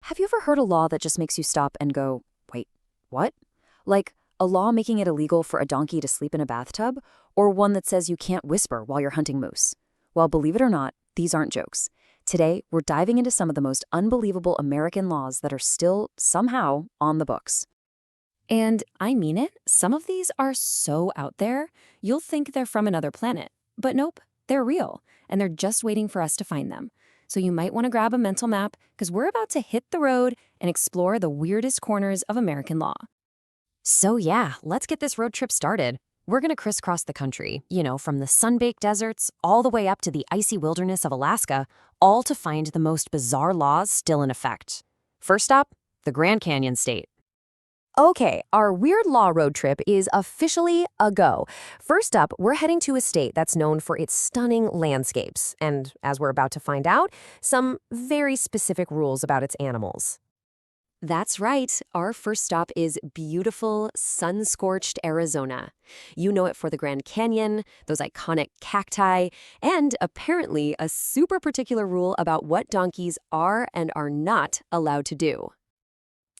Have you ever heard a law that just makes you stop and go, wait, what? Like a law making it illegal for a donkey to sleep in a bathtub, or one that says you can't whisper while you're hunting moose? Well, believe it or not, these aren't jokes. Today, we're diving into some of the most unbelievable American laws that are still, somehow, on the books. And I mean it, some of these are so out there, you'll think they're from another planet. But nope, they're real, and they're just waiting for us to find them. So you might want to grab a mental map, because we're about to hit the road and explore the weirdest corners of American law. So yeah, let's get this road trip started. We're going to crisscross the country, from the sun-baked deserts all the way up to the icy wilderness of Alaska, all to find the most bizarre laws still in effect. First stop, the Grand Canyon State. Okay, our weird law road trip is officially a go. First up, we're heading to a state that's known for its stunning landscapes, and as we're about to find out, some very specific rules about its animals. That's right. Our first stop is beautiful, sun-scorched Arizona. You know it for the Grand Canyon, those iconic cacti, and apparently a super particular rule about what donkeys are and are not allowed to do.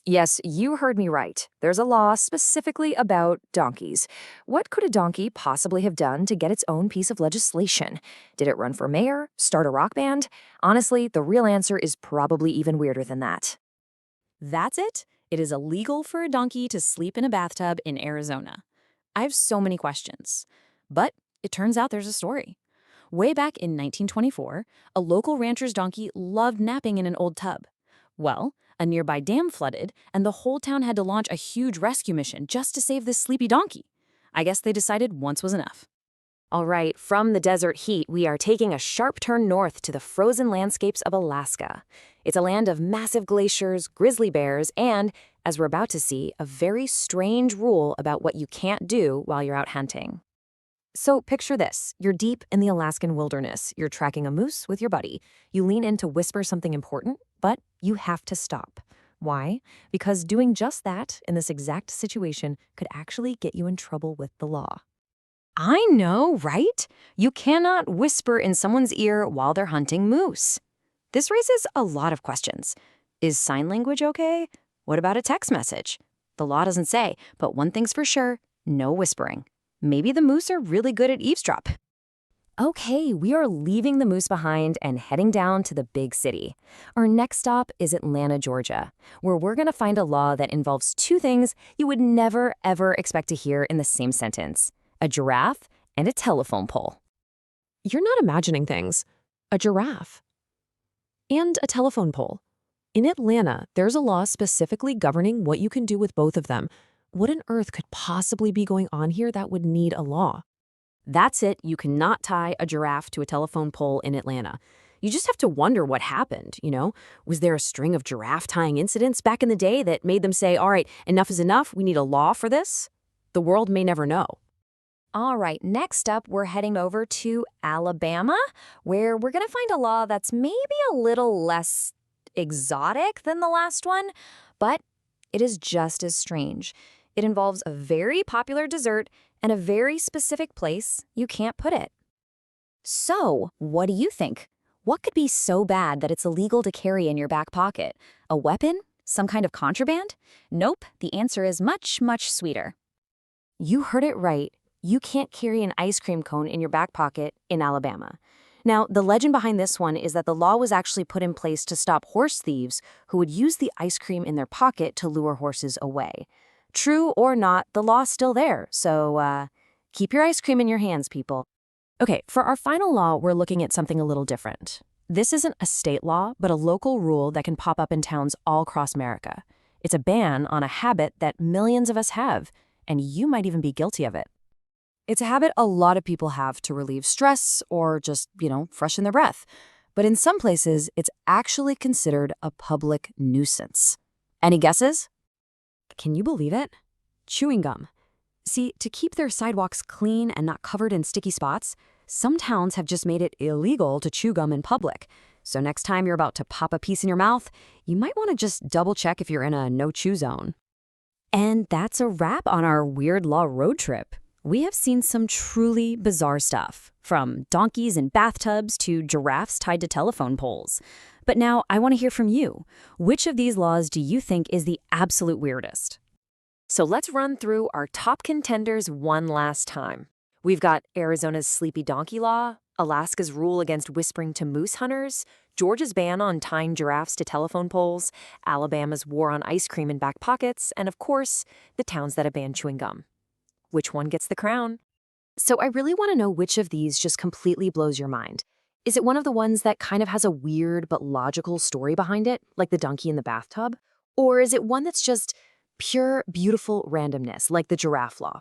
Yes, you heard me right. There's a law specifically about donkeys. What could a donkey possibly have done to get its own piece of legislation? Did it run for mayor? Start a rock band? Honestly, the real answer is probably even weirder than that. That's it. It is illegal for a donkey to sleep in a bathtub in Arizona. I have so many questions. But it turns out there's a story. Way back in 1924, a local rancher's donkey loved napping in an old tub. Well, a nearby dam flooded, and the whole town had to launch a huge rescue mission just to save this sleepy donkey. I guess they decided once was enough. All right, from the desert heat, we are taking a sharp turn north to the frozen landscapes of Alaska. It's a land of massive glaciers, grizzly bears, and, as we're about to see, a very strange rule about what you can't do while you're out hunting. So picture this. You're deep in the Alaskan wilderness. You're tracking a moose with your buddy. You lean in to whisper something important, but you have to stop. Why? Because doing just that in this exact situation could actually get you in trouble with the law. I know, right? You cannot whisper in someone's ear while they're hunting moose. This raises a lot of questions. Is sign language okay? What about a text message? The law doesn't say, but one thing's for sure, no whispering. Maybe the moose are really good at eavesdrop. Okay, we are leaving the moose behind and heading down to the big city. Our next stop is Atlanta, Georgia, where we're going to find a law that involves two things you would never, ever expect to hear in the same sentence: a giraffe and a telephone pole. You're not imagining things. A giraffe and a telephone pole. In Atlanta, there's a law specifically governing what you can do with both of them. What on earth could possibly be going on here that would need a law? That's it. You cannot tie a giraffe to a telephone pole in Atlanta. You just have to wonder what happened, Was there a string of giraffe tying incidents back in the day that made them say, all right, enough is enough, we need a law for this? The world may never know. All right, next up, we're heading over to Alabama, where we're going to find a law that's maybe a little less exotic than the last one, but it is just as strange. It involves a very popular dessert and a very specific place you can't put it. So, what do you think? What could be so bad that it's illegal to carry in your back pocket? A weapon? Some kind of contraband? Nope, the answer is much, much sweeter. You heard it right. You can't carry an ice cream cone in your back pocket in Alabama. Now, the legend behind this one is that the law was actually put in place to stop horse thieves who would use the ice cream in their pocket to lure horses away. True or not, the law's still there, so keep your ice cream in your hands, people. Okay, for our final law, we're looking at something a little different. This isn't a state law, but a local rule that can pop up in towns all across America. It's a ban on a habit that millions of us have, and you might even be guilty of it. It's a habit a lot of people have to relieve stress or just, freshen their breath. But in some places, it's actually considered a public nuisance. Any guesses? Can you believe it? Chewing gum. See, to keep their sidewalks clean and not covered in sticky spots, some towns have just made it illegal to chew gum in public. So next time you're about to pop a piece in your mouth, you might want to just double check if you're in a no-chew zone. And that's a wrap on our weird law road trip. We have seen some truly bizarre stuff, from donkeys in bathtubs to giraffes tied to telephone poles. But now I want to hear from you. Which of these laws do you think is the absolute weirdest? So let's run through our top contenders one last time. We've got Arizona's sleepy donkey law, Alaska's rule against whispering to moose hunters, Georgia's ban on tying giraffes to telephone poles, Alabama's war on ice cream in back pockets, and of course, the towns that have banned chewing gum. Which one gets the crown? So I really want to know which of these just completely blows your mind. Is it one of the ones that kind of has a weird but logical story behind it, like the donkey in the bathtub? Or is it one that's just pure, beautiful randomness, like the giraffe law?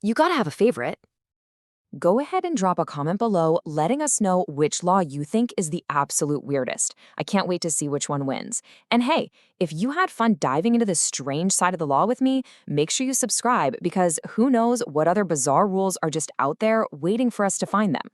You gotta have a favorite. Go ahead and drop a comment below letting us know which law you think is the absolute weirdest. I can't wait to see which one wins. And hey, if you had fun diving into this strange side of the law with me, make sure you subscribe because who knows what other bizarre rules are just out there waiting for us to find them.